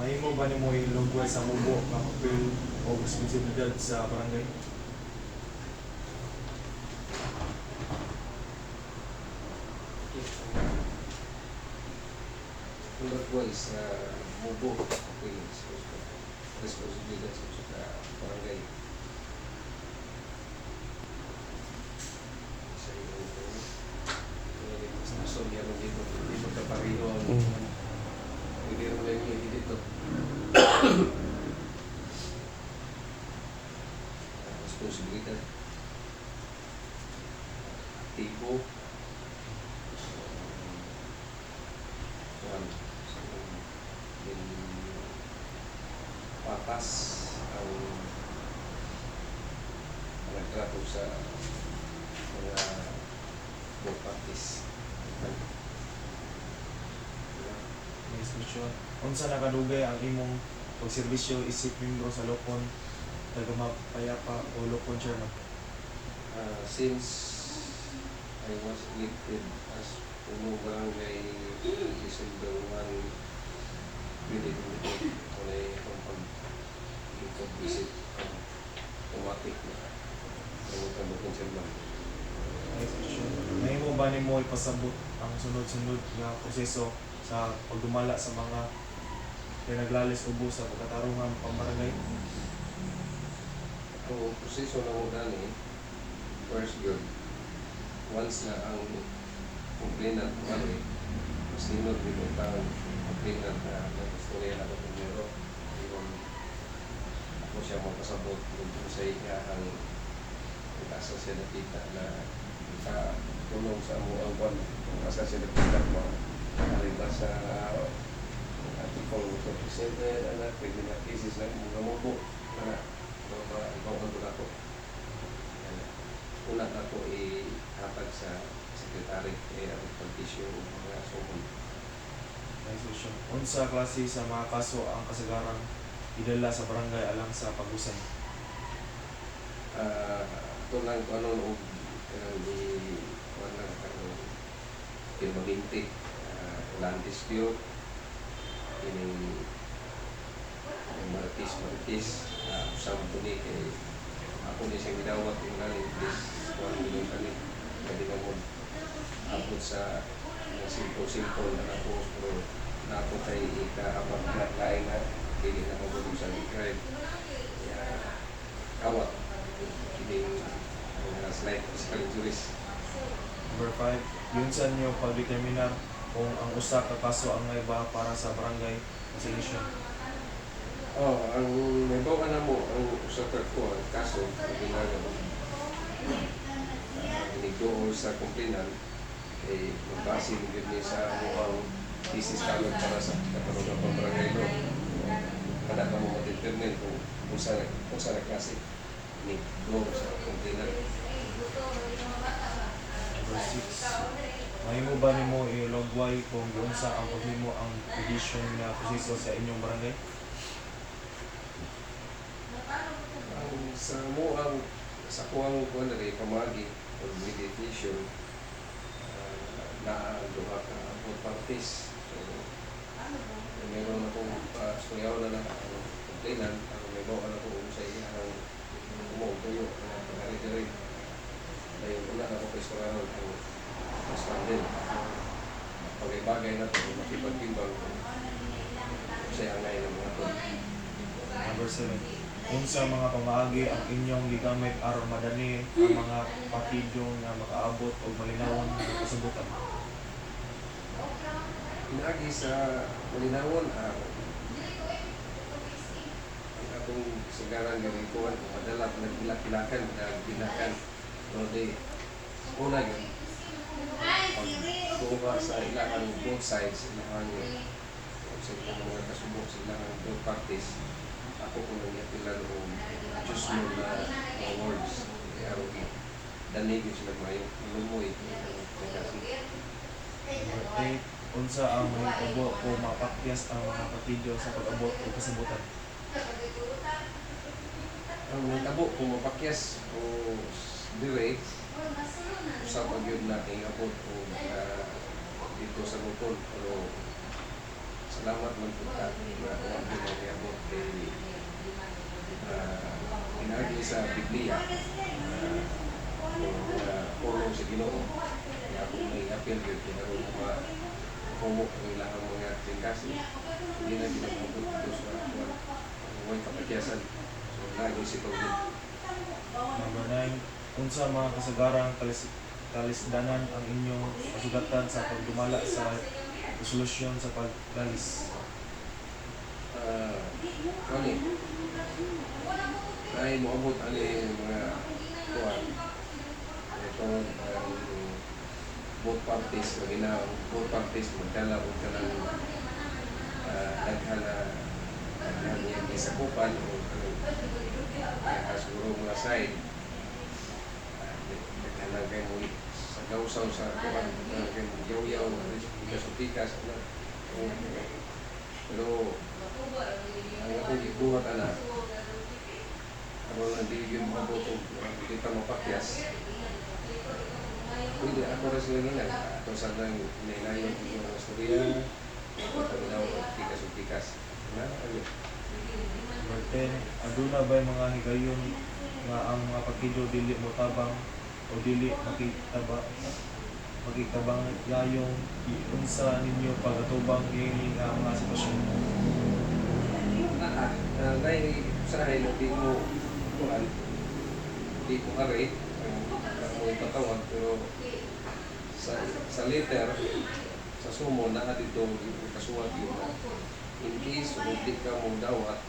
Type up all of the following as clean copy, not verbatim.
Mahimo ba nimo ilugway sa mubo nga papel o responsibilidad sa barangay? Ilugway sa mubo responsibilidad sa barangay. Sa mas nason yan dito, hindi magkapariho. Hindi rin lang yung dito. Responsibilidad. Tipo. Patas ang nagtrato sa mga bopatis. May instruction. Unsa nakadugay ang imong pagserbisyo isip membro sa Lopon taga-mapayapa o Lopon chairman? Since I was elected as Puno Barangay December 1, 2024, wala akong pag-visit automatic na ang Lopon chairman. May instruction. Mahimo ba nimo ipasabot ang sunod-sunod nga proseso sa pagdumala sa mga pinaglalis ubo sa pagkatarungan pambarangay? Ang proseso na mo gani, first yun, once na ang complainant mali, masinod din ang taong complainant na nagkastorya na ito primero, yung ako siya magpasabot kung sa ang asa siya nakita na tulong sa mo ang kwan, kung asa siya nakita mo, arriba sa article sa presenter, anak, pwede na cases na mga mubo na ikaw ang tula ko. Una ako ihatag sa sekretary kaya ang pag-issue mga sumon. May instruction. Unsa klase sa mga kaso ang kasagaran idala sa barangay alang sa pag-usay? Ito lang kung ano kanang pinabinti, land dispute, kining maritis, usang po ni kay ako ni siyang gidawat yung nanin, please, 1 million kami, pwede ka mo abot sa simple na tapos, pero nato tayo ika-abot na lain na, hindi na mabuting sa crime. Kaya, kawat, kining slight physical injuries. Number 5, yun sa inyo pagdeterminar kung ang usa ka kaso ang may ba para sa barangay resolution. Ang may bawa na mo, ang usakat ko, ang kaso, ang ginagawa. Hinigdoon sa complainant, ay magbase din niya sa mukhang thesis kalog para sa kapanugang pambarangay doon. Kada ka mo ma-determine kung sa klase. Hinigdoon sa complainant. Number 6, mahimo ba nimo ilogway kung giunsa ang paghimo ang petition nga proseso sa inyong barangay? Sa kuwang kuwan na pamagi o meditation na duha ka both parties. So, meron akong suyaw na complainant, may bawa na kung sa iyang umutuyo na pag-ari-ari. Dahil una na ako pwestoranon ang respondent. Pag-ibagay na ito, makipag-ibang sa angay ng mga ito. Number 7, unsa mga pamaagi ang inyong gigamit aron madani ang mga partido nga makaabot og malinawon nga kasabutan? Inaagi sa malinawon ang atong sagaran nga ritual kung madala nagbilakilakan Lodi, una yun, pagkuha sa ilangan both sides, ilangan yun, sa mga kasubok sa ilangan both parties, ako kung nangyatilan o Diyos mo na words, araw yun, danig yun sila mayo, malumoy, kasi. Number 8, unsa ang mahitabo kung mapakyas ang mga partido sa pag-abot o kasabutan? Ang mahitabo kung mapakyas o direct, usap ang yun na ingabot o dito sa butol, pero salamat man po ka na huwag mo nangyabot kay pinagi sa Biblia pulong sa Ginoo kaya kung may appeal yun kinaroon mo humok ang ilang mga tingkasi hindi na ginagabot dito sa huwag kapatyasan so lagi si Paulit. Number 9, unsa mga kasagarang kalisdanan ang inyong kasugatan sa pagdumala sa resolusyon sa paglalis? Kani ay moabot ani mga kuan ito ang both parties magina both parties magdala og kanang daghan na niya sa kupan o siguro mga side daghan kay mo sa gawsaw sa kuan kay yaw-yaw pikas-pikas pero ang akong gibuhat ana aron na di yun maabot og kita mapakyas pwede ako rin sila nila ato sa nang nailayon yung mga storya pagkakalaw ng pikas-pikas na ano. Number 10, aduna ba'y mga higayon nga ang mga partido dili mo tabang o dili makikabang yayong unsa ninyo pagatubang ini nga mga sitwasyon? Dahil usahay na di mo kuhan, di mo aray, mo ipatawag, pero sa letter, sa sumo, na dito kasuwat yun na in case kung di ka mong dawat,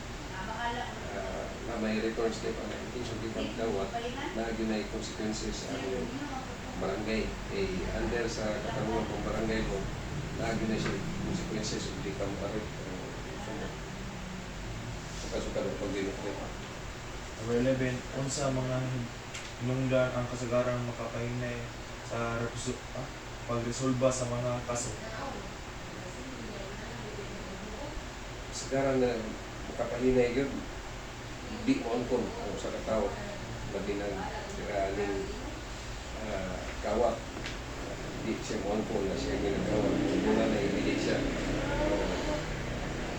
na may return step, in case kung di ka mong dawat, na ginay consequences ang barangay. Under sa katanungan ng barangay mo, na ginay siya consequences kung di ka mong aray. Suka-suka ng pag-dinukli. Number 11, unsa mga hinungdan ang kasagarang makapahinay sa pagresolba sa mga kaso? Kasagaran na makapahinay yun, di mo angkon ang sa katao, labi ng tiraning kawat. Di siya mo angkon na siya ginagawa. Mula na hindi siya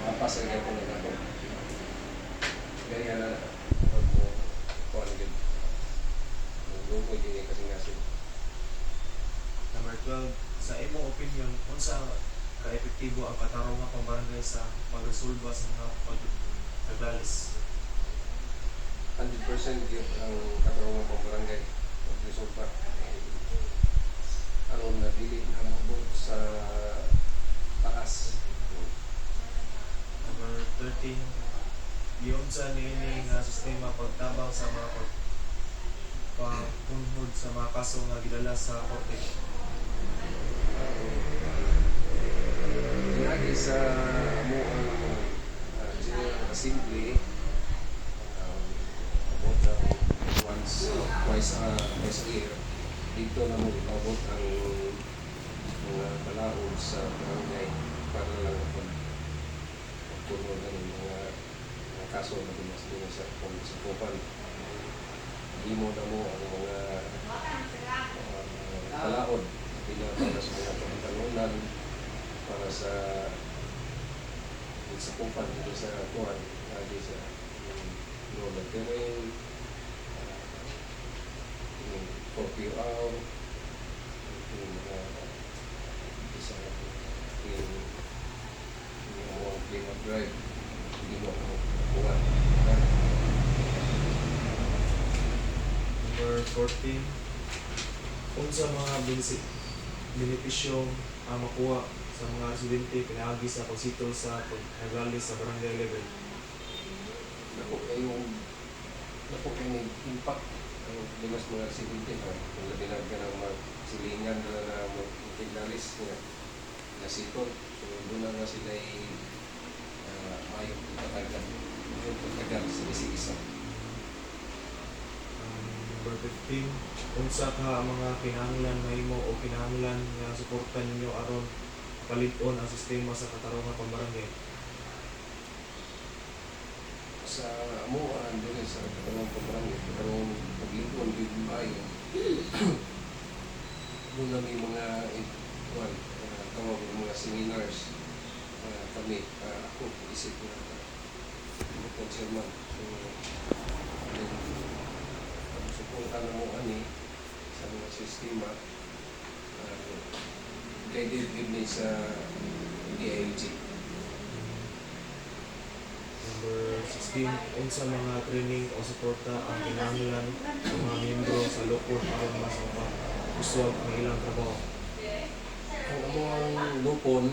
mapas ang yapon ng ako. Kaya na, huwag mo kuhan din. Lugo din yung kasing-kasing. Number 12, sa imong opinion, unsa ka-epektibo ang katarong nga pambarangay sa pagresolba sa mga paglalis? 100% yun ang katarungan ng barangay pag-resolve. Aron na dili na mabot sa taas. Number 13, yun sa nini nga sistema pagtabang sa mga pagpunhod sa mga kaso nga gidala sa korte. Lagi sa amo ang General Assembly about once twice a year dito na mo ipabot ang mga balaod sa barangay para lang pagpunod ng mga kaso na dumas sa kupan. Hindi mo na mo ang mga balaod para sa mga pagtalunan para sa kupan dito sa kuhan lagi sa road of terrain curfew hour isa yung clean up drive hindi mo kuhan. Number 14, unsa mga benepisyo ang makuha sa mga residente pinaagi sa pagsito sa pagnagali sa barangay level? Naku kayong impact ang limas mga residente kung labinag ka ng magsilingan na magtignalis na sitol. So doon na sila mayong pagtagal sa isa-isa. Number 15, unsa ka mga kinahanglan mahimo o kinahanglan nga suportan ninyo aron palit-on ang sistema sa katarungan pambarangay? Sa amuan doon sa katarungan pambarangay, katarungan paglingkon dito maayo. Doon na may mga tawag ng mga seminars kami, ako, isip na bukod chairman. So, then, pag-suporta na mo ani sa mga sistema, guided din sa DIUG. Number 16, unsa mga training o suporta ang kinahanglan sa mga miyembro sa lupon aron mas mapag-uswag ang ilang trabaho. Ang among lupon,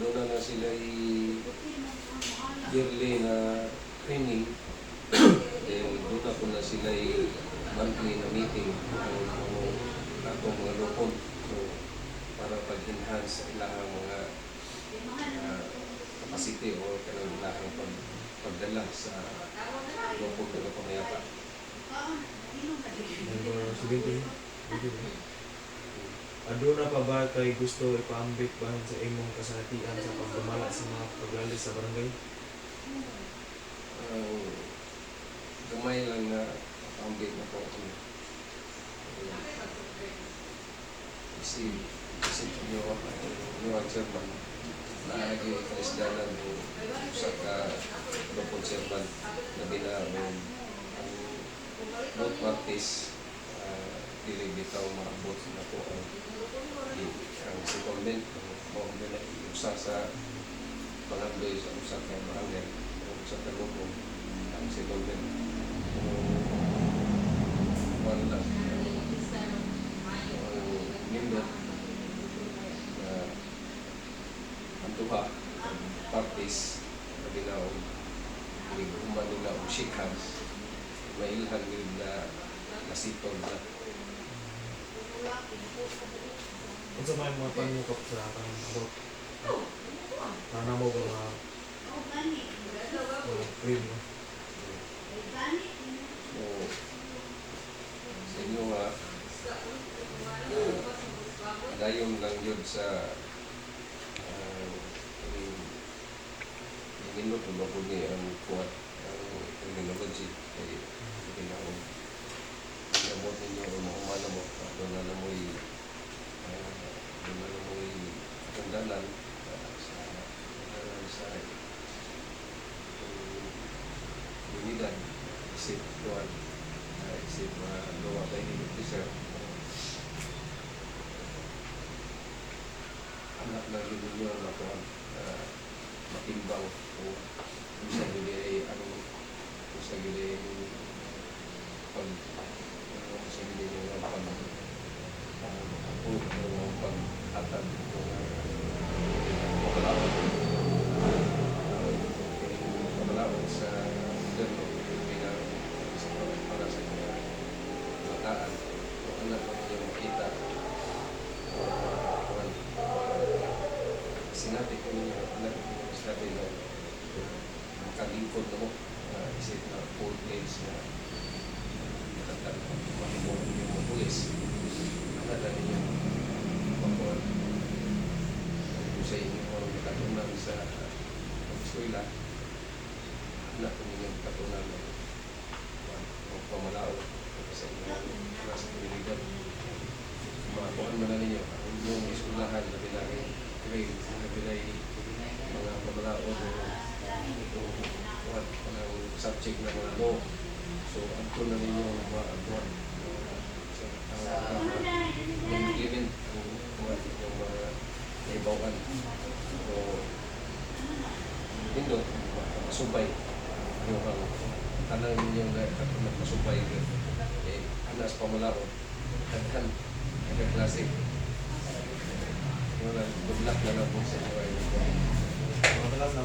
doon na sila yearly na training. Then doon na po na sila monthly na meeting ng atong mga lupon. So, para pag-enhance sa ilang mga capacity o kanang ilang pagdala sa lupon na pamayapa. Number 17, aduna pa ba kay gusto ipaambit bahin sa imong kasalatian sa pagdumala sa mga paglalis sa barangay? Gamay lang na pambit na po ako. Isip nyo ang chairman na lagi kanisdanan sa lupon chairman na binaon ang both parties dili bitaw maabot na po ang settlement mo na usa sa pangandoy sa usa ka barangay o sa talupon ang settlement wala lang ang member ang duha parties na binaon human nila og shake hands mailhan nila nasitol na. Unsa may mga panukap sa kanang about nanamo ba mga claim no? So, sa inyo dayon lang yun sa ginot o bago ni ang kuwat ang terminology kay ginawag gamot ninyo o maumana mo doon na namoy kandalan sa unidad isip doon isip luwa kay officer anak na rin ninyo ang makuhan matimbang kung sa gili ay kung sa gili pag sa gili yung pag-atag makalawag sa gobyerno para sa mga bataan o anak na ninyo makita sinati ko ninyo anak sinabi na makalingkod na mo isip na 4 days na nakatag mahimong yung mga pulis anak na ninyo makuhan kung sa inyo mga katunan sa eskwela anak na ninyo katunan ng pamalao sa inyo nasa komunidad makakuhan man na ninyo ang inyong eskwelahan na bilangin grade na bilay mga pamalaon ng subject na mga law. So, ato na ninyo maabuan sa implement yung mga naibawan. So, hindi masubay yung tanang ninyong masubay anas pamalaon taghan klase good luck na lang po sa mga Mga talas na